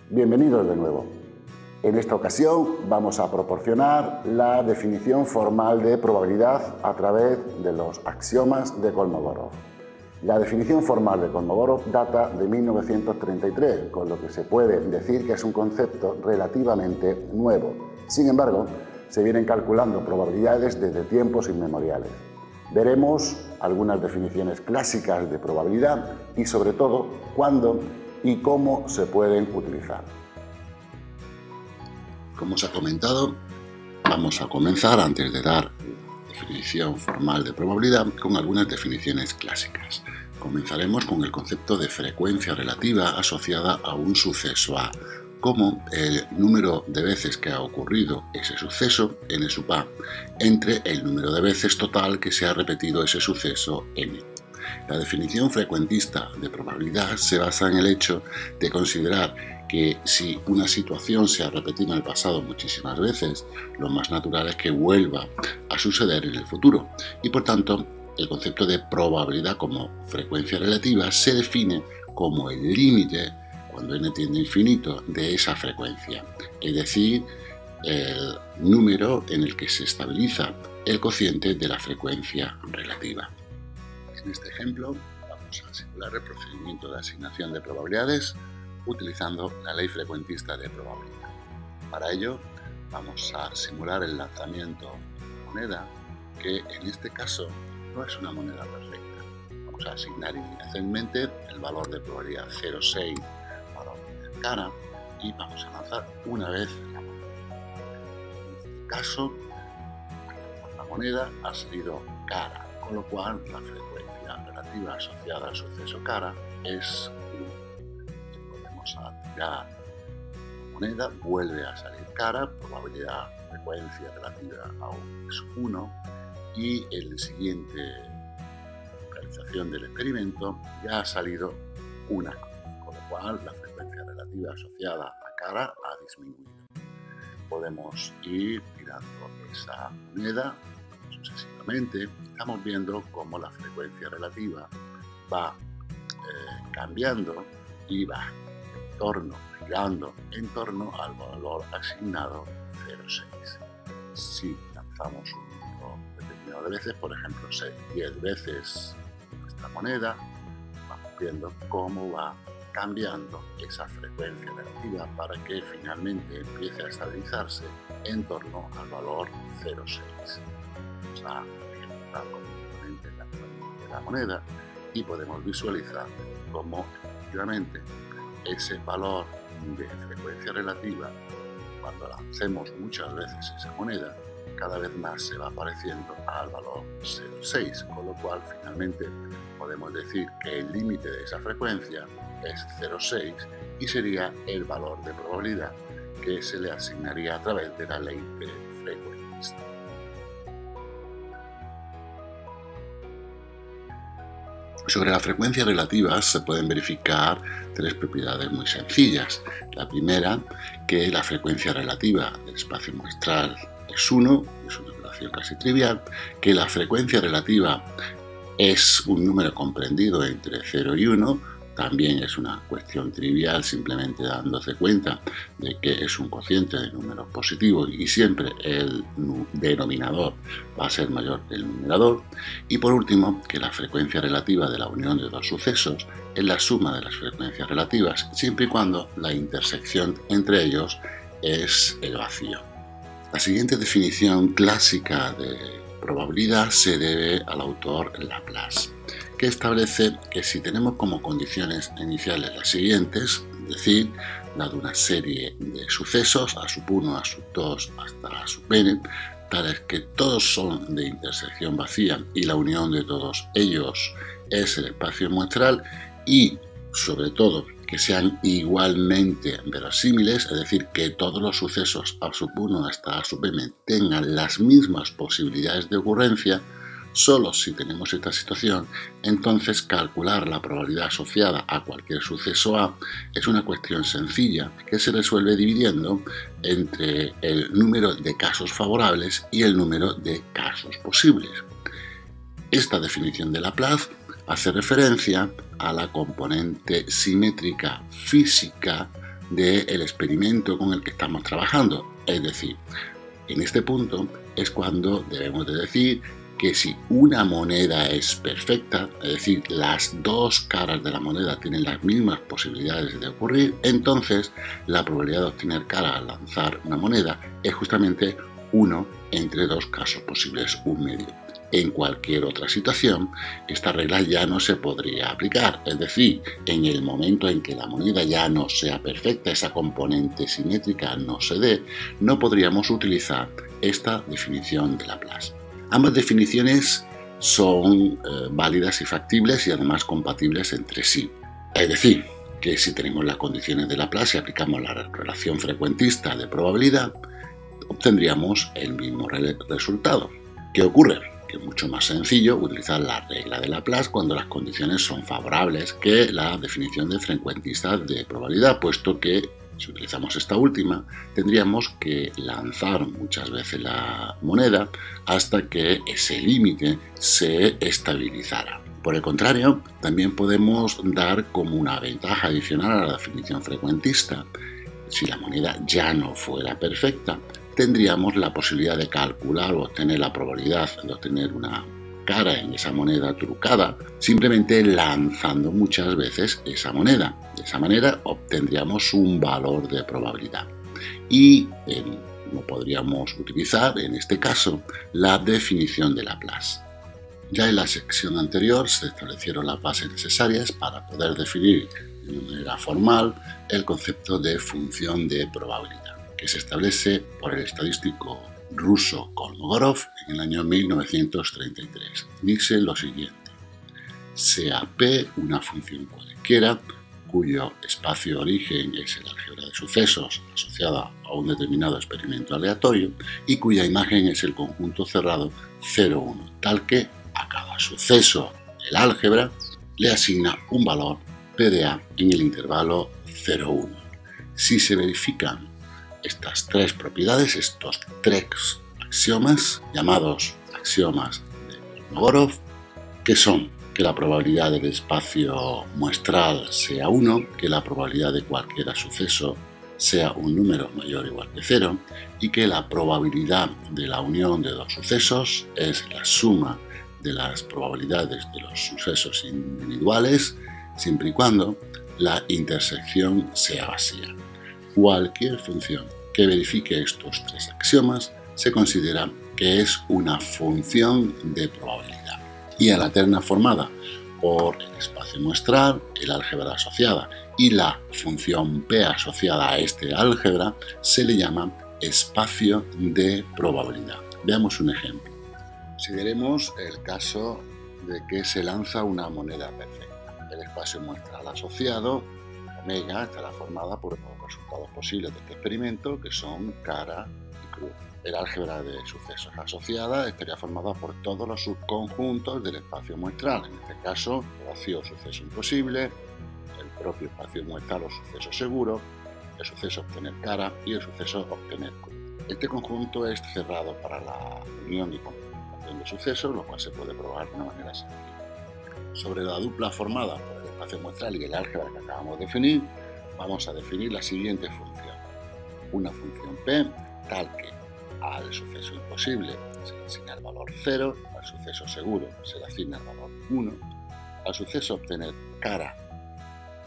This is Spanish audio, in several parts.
Bienvenidos de nuevo. En esta ocasión vamos a proporcionar la definición formal de probabilidad a través de los axiomas de Kolmogorov. La definición formal de Kolmogorov data de 1933, con lo que se puede decir que es un concepto relativamente nuevo. Sin embargo, se vienen calculando probabilidades desde tiempos inmemoriales. Veremos algunas definiciones clásicas de probabilidad y, sobre todo, cuándo y cómo se pueden utilizar. Como os he comentado, vamos a comenzar, antes de dar la definición formal de probabilidad, con algunas definiciones clásicas. Comenzaremos con el concepto de frecuencia relativa asociada a un suceso A, como el número de veces que ha ocurrido ese suceso, n sub a, entre el número de veces total que se ha repetido ese suceso, n. La definición frecuentista de probabilidad se basa en el hecho de considerar que si una situación se ha repetido en el pasado muchísimas veces, lo más natural es que vuelva a suceder en el futuro y, por tanto, el concepto de probabilidad como frecuencia relativa se define como el límite, cuando n tiende a infinito, de esa frecuencia, es decir, el número en el que se estabiliza el cociente de la frecuencia relativa. En este ejemplo vamos a simular el procedimiento de asignación de probabilidades utilizando la ley frecuentista de probabilidad. Para ello vamos a simular el lanzamiento de una moneda que en este caso no es una moneda perfecta. Vamos a asignar inicialmente el valor de probabilidad 0,6 para obtener cara y vamos a lanzar una vez la moneda. En este caso la moneda ha salido cara, con lo cual la frecuencia relativa asociada al suceso cara es 1. Si volvemos a tirar la moneda, vuelve a salir cara, probabilidad frecuencia relativa aún es 1, y en la siguiente realización del experimento ya ha salido una, con lo cual la frecuencia relativa asociada a cara ha disminuido. Podemos ir tirando esa moneda sucesivamente. Estamos viendo cómo la frecuencia relativa va cambiando y va girando en torno al valor asignado 0,6. Si lanzamos un número determinado de veces, por ejemplo 10 veces nuestra moneda, vamos viendo cómo va cambiando esa frecuencia relativa para que finalmente empiece a estabilizarse en torno al valor 0,6. Vamos a ejecutar completamente el lanzamiento de la moneda y podemos visualizar cómo efectivamente ese valor de frecuencia relativa, cuando lancemos muchas veces esa moneda, cada vez más se va pareciendo al valor 0,6, con lo cual finalmente podemos decir que el límite de esa frecuencia es 0,6 y sería el valor de probabilidad que se le asignaría a través de la ley de frecuentista. Sobre la frecuencia relativa se pueden verificar tres propiedades muy sencillas. La primera, que la frecuencia relativa del espacio muestral es 1, es una operación casi trivial, que la frecuencia relativa es un número comprendido entre 0 y 1, también es una cuestión trivial, simplemente dándose cuenta de que es un cociente de números positivos y siempre el denominador va a ser mayor que el numerador. Y por último, que la frecuencia relativa de la unión de dos sucesos es la suma de las frecuencias relativas, siempre y cuando la intersección entre ellos es el vacío. La siguiente definición clásica de probabilidad se debe al autor Laplace, que establece que si tenemos como condiciones iniciales las siguientes, es decir, dado una serie de sucesos, A sub 1, A sub 2 hasta A sub n, tales que todos son de intersección vacía y la unión de todos ellos es el espacio muestral y, sobre todo, que sean igualmente verosímiles, es decir, que todos los sucesos A sub 1 hasta A sub m tengan las mismas posibilidades de ocurrencia. Solo si tenemos esta situación, entonces calcular la probabilidad asociada a cualquier suceso A es una cuestión sencilla que se resuelve dividiendo entre el número de casos favorables y el número de casos posibles. Esta definición de Laplace hace referencia a la componente simétrica física del experimento con el que estamos trabajando. Es decir, en este punto es cuando debemos de decir que si una moneda es perfecta, es decir, las dos caras de la moneda tienen las mismas posibilidades de ocurrir, entonces la probabilidad de obtener cara al lanzar una moneda es justamente 1 entre 2 casos posibles, 1/2. En cualquier otra situación, esta regla ya no se podría aplicar, es decir, en el momento en que la moneda ya no sea perfecta, esa componente simétrica no se dé, no podríamos utilizar esta definición de Laplace. Ambas definiciones son válidas y factibles y además compatibles entre sí. Es decir, que si tenemos las condiciones de Laplace y aplicamos la relación frecuentista de probabilidad, obtendríamos el mismo resultado. ¿Qué ocurre? Que es mucho más sencillo utilizar la regla de Laplace cuando las condiciones son favorables que la definición de frecuentista de probabilidad, puesto que si utilizamos esta última, tendríamos que lanzar muchas veces la moneda hasta que ese límite se estabilizara. Por el contrario, también podemos dar como una ventaja adicional a la definición frecuentista. Si la moneda ya no fuera perfecta, tendríamos la posibilidad de calcular o obtener la probabilidad de obtener una cara en esa moneda trucada, simplemente lanzando muchas veces esa moneda. De esa manera obtendríamos un valor de probabilidad. Y no podríamos utilizar, en este caso, la definición de Laplace. Ya en la sección anterior se establecieron las bases necesarias para poder definir de manera formal el concepto de función de probabilidad, que se establece por el estadístico ruso Kolmogorov en el año 1933. Dice lo siguiente: sea P una función cualquiera cuyo espacio origen es el álgebra de sucesos asociada a un determinado experimento aleatorio y cuya imagen es el conjunto cerrado 0,1, tal que a cada suceso el álgebra le asigna un valor P de A en el intervalo 0,1. Si se verifican estas tres propiedades, estos tres axiomas, llamados axiomas de Kolmogorov, que son que la probabilidad del espacio muestral sea 1, que la probabilidad de cualquier suceso sea un número mayor o igual que 0 y que la probabilidad de la unión de dos sucesos es la suma de las probabilidades de los sucesos individuales siempre y cuando la intersección sea vacía. Cualquier función que verifique estos tres axiomas se considera que es una función de probabilidad. Y a la terna formada por el espacio muestral, el álgebra asociada y la función P asociada a este álgebra se le llama espacio de probabilidad. Veamos un ejemplo. Consideremos el caso de que se lanza una moneda perfecta. El espacio muestral asociado, omega, estará formada por los resultados posibles de este experimento, que son cara y cruz. El álgebra de sucesos asociada estaría formada por todos los subconjuntos del espacio muestral, en este caso el vacío suceso imposible, el propio espacio muestral o suceso seguro, el suceso obtener cara y el suceso obtener cruz. Este conjunto es cerrado para la unión y complementación de sucesos, lo cual se puede probar de una manera sencilla. Sobre la dupla formada por el espacio muestral y el álgebra que acabamos de definir, vamos a definir la siguiente función. Una función P tal que al suceso imposible se le asigna el valor 0, al suceso seguro se le asigna el valor 1, al suceso obtener cara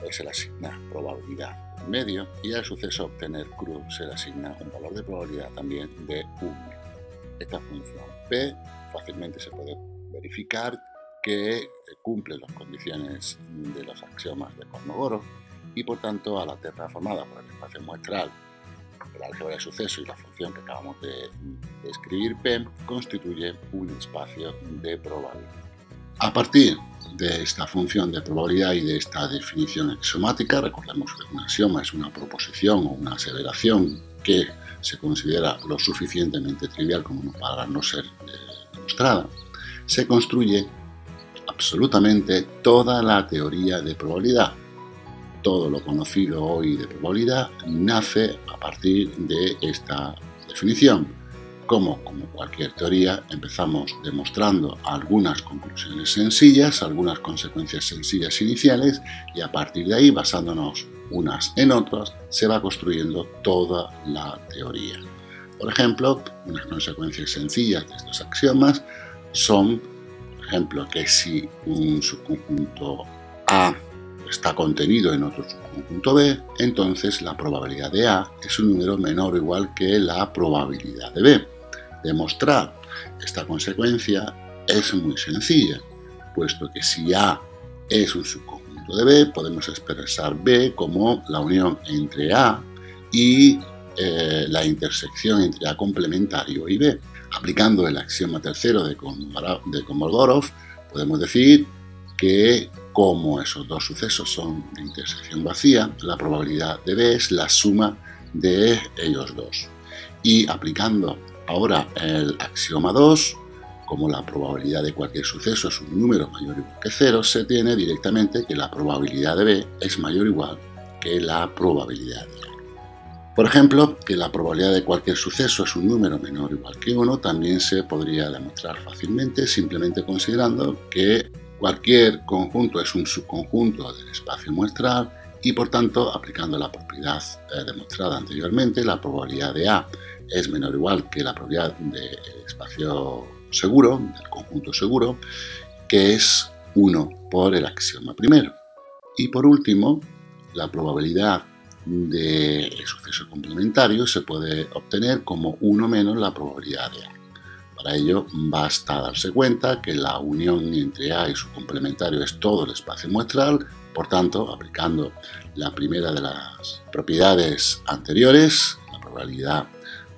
se le asigna probabilidad medio y al suceso obtener cruz se le asigna un valor de probabilidad también de 1. Esta función P fácilmente se puede verificar que cumple las condiciones de los axiomas de Kolmogorov y por tanto a la terna formada por el espacio muestral, el álgebra de suceso y la función que acabamos de escribir P constituye un espacio de probabilidad. A partir de esta función de probabilidad y de esta definición axiomática, recordemos que un axioma es una proposición o una aseveración que se considera lo suficientemente trivial como para no ser demostrada, se construye absolutamente toda la teoría de probabilidad. Todo lo conocido hoy de probabilidad nace a partir de esta definición. Como cualquier teoría, empezamos demostrando algunas conclusiones sencillas, algunas consecuencias sencillas iniciales y a partir de ahí, basándonos unas en otras, se va construyendo toda la teoría. Por ejemplo, unas consecuencias sencillas de estos axiomas son, por ejemplo, que si un subconjunto A está contenido en otro subconjunto B, entonces la probabilidad de A es un número menor o igual que la probabilidad de B. Demostrar esta consecuencia es muy sencilla, puesto que si A es un subconjunto de B, podemos expresar B como la unión entre A y la intersección entre A complementario y B. Aplicando el axioma tercero de Kolmogorov, podemos decir que como esos dos sucesos son de intersección vacía, la probabilidad de B es la suma de ellos dos. Y aplicando ahora el axioma 2, como la probabilidad de cualquier suceso es un número mayor o igual que 0, se tiene directamente que la probabilidad de B es mayor o igual que la probabilidad de A. Por ejemplo, que la probabilidad de cualquier suceso es un número menor o igual que 1 también se podría demostrar fácilmente simplemente considerando que cualquier conjunto es un subconjunto del espacio muestral y por tanto, aplicando la propiedad demostrada anteriormente, la probabilidad de A es menor o igual que la probabilidad del espacio seguro, del conjunto seguro, que es 1 por el axioma primero. Y por último, la probabilidad del suceso complementario se puede obtener como 1 menos la probabilidad de A. Para ello basta darse cuenta que la unión entre A y su complementario es todo el espacio muestral, por tanto, aplicando la primera de las propiedades anteriores, la probabilidad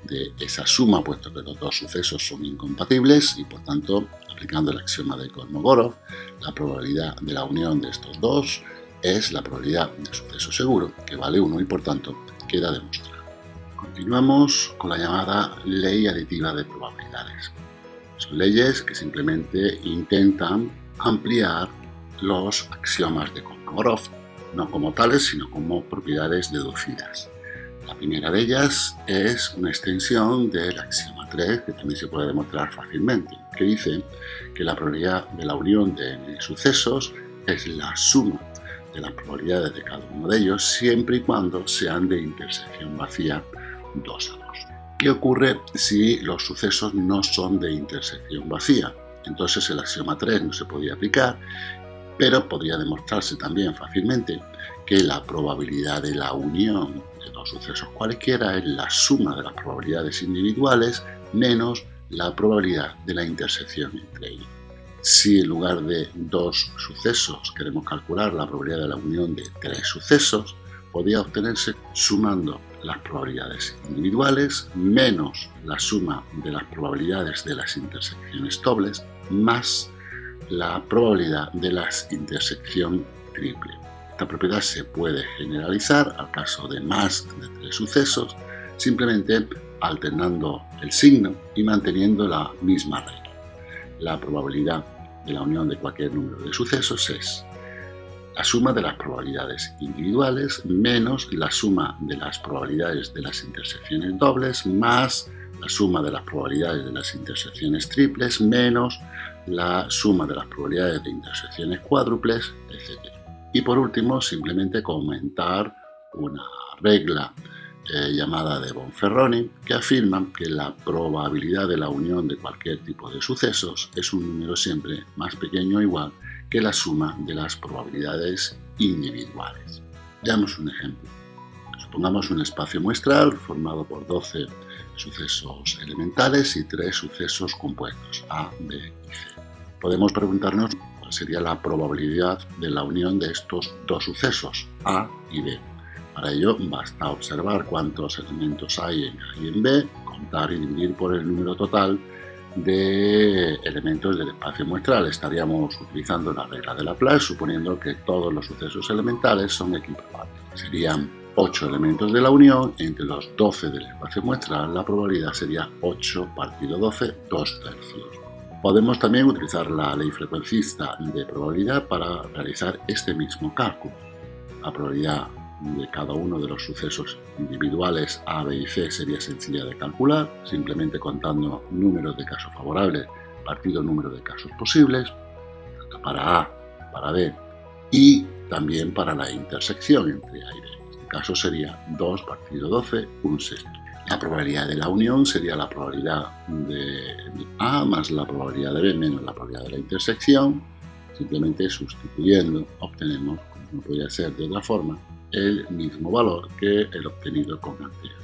de esa suma, puesto que los dos sucesos son incompatibles, y por tanto, aplicando el axioma de Kolmogorov, la probabilidad de la unión de estos dos es la probabilidad del suceso seguro, que vale 1 y por tanto queda demostrado. Continuamos con la llamada ley aditiva de probabilidades. Son leyes que simplemente intentan ampliar los axiomas de Kolmogorov, no como tales, sino como propiedades deducidas. La primera de ellas es una extensión del axioma 3, que también se puede demostrar fácilmente, que dice que la probabilidad de la unión de sucesos es la suma de las probabilidades de cada uno de ellos, siempre y cuando sean de intersección vacía 2 a 2. ¿Qué ocurre si los sucesos no son de intersección vacía? Entonces el axioma 3 no se podía aplicar, pero podría demostrarse también fácilmente que la probabilidad de la unión de dos sucesos cualesquiera es la suma de las probabilidades individuales menos la probabilidad de la intersección entre ellos. Si en lugar de dos sucesos queremos calcular la probabilidad de la unión de 3 sucesos, podría obtenerse sumando las probabilidades individuales menos la suma de las probabilidades de las intersecciones dobles más la probabilidad de la intersección triple. Esta propiedad se puede generalizar al caso de más de 3 sucesos, simplemente alternando el signo y manteniendo la misma regla. La probabilidad de la unión de cualquier número de sucesos es la suma de las probabilidades individuales menos la suma de las probabilidades de las intersecciones dobles más la suma de las probabilidades de las intersecciones triples menos la suma de las probabilidades de intersecciones cuádruples, etc. Y por último, simplemente comentar una regla llamada de Bonferroni, que afirma que la probabilidad de la unión de cualquier tipo de sucesos es un número siempre más pequeño o igual que la suma de las probabilidades individuales. Veamos un ejemplo. Supongamos un espacio muestral formado por 12 sucesos elementales y 3 sucesos compuestos, A, B y C. Podemos preguntarnos cuál sería la probabilidad de la unión de estos dos sucesos, A y B. Para ello basta observar cuántos elementos hay en A y en B, contar y dividir por el número total de elementos del espacio muestral. Estaríamos utilizando la regla de Laplace, suponiendo que todos los sucesos elementales son equiparables. Serían 8 elementos de la unión, entre los 12 del espacio muestral la probabilidad sería 8 partido 12, 2 tercios. Podemos también utilizar la ley frecuencista de probabilidad para realizar este mismo cálculo. La probabilidad de cada uno de los sucesos individuales A, B y C sería sencilla de calcular, simplemente contando números de casos favorables partido número de casos posibles, tanto para A, para B y también para la intersección entre A y B. caso sería 2 partido 12, un sexto. La probabilidad de la unión sería la probabilidad de A más la probabilidad de B menos la probabilidad de la intersección. Simplemente sustituyendo obtenemos, como no podría ser de otra forma, el mismo valor que el obtenido con anterioridad.